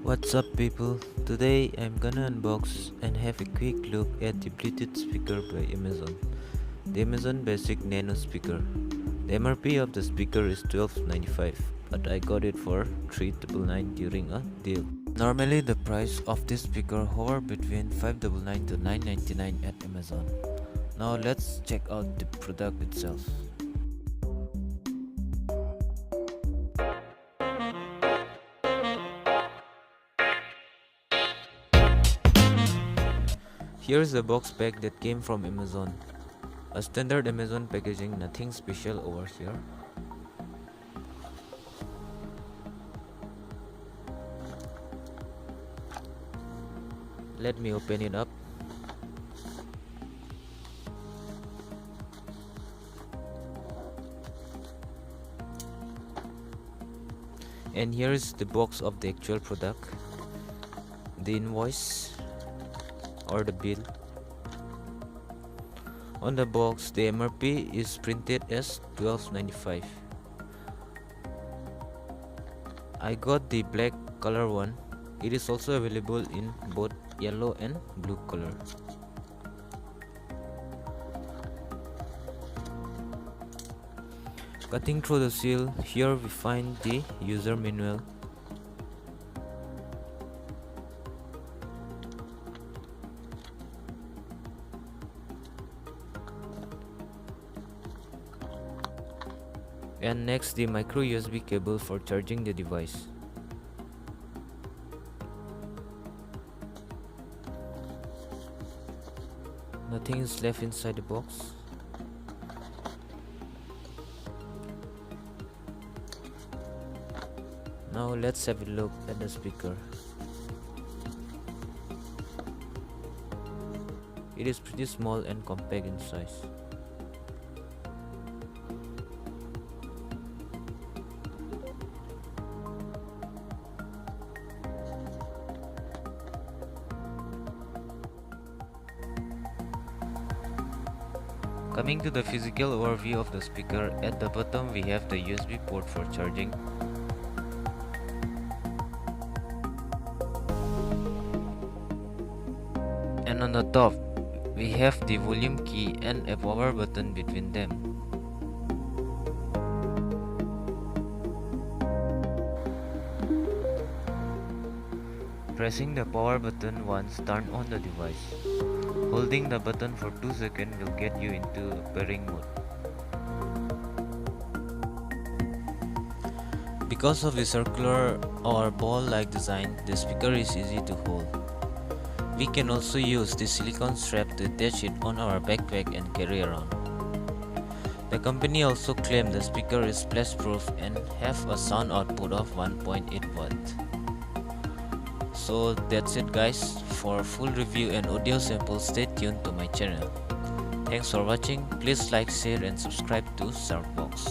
What's up people? Today I'm gonna unbox and have a quick look at the Bluetooth speaker by Amazon. The Amazon Basic Nano speaker. The MRP of the speaker is $12.95, but I got it for $3.99 during a deal. Normally the price of this speaker hover between $5.99 to $9.99 at Amazon. Now let's check out the product itself. Here's the box pack that came from Amazon. A standard Amazon packaging, nothing special over here. Let me open it up. And here is the box of the actual product, the invoice or the bill. On the box, the MRP is printed as $12.95. I got the black color one. It is also available in both yellow and blue color. Cutting through the seal, here we find the user manual. And next, the micro USB cable for charging the device. Nothing is left inside the box. Now let's have a look at the speaker. It is pretty small and compact in size. Coming to the physical overview of the speaker, at the bottom we have the USB port for charging. And on the top, we have the volume key and a power button between them. Pressing the power button once turns on the device. Holding the button for 2 seconds will get you into pairing mode. Because of the circular or ball-like design, the speaker is easy to hold. We can also use the silicone strap to attach it on our backpack and carry around. The company also claimed the speaker is splash-proof and have a sound output of 1.8 watt. So that's it guys. For full review and audio samples, stay tuned to my channel. Thanks for watching. Please like, share and subscribe to Soundbox.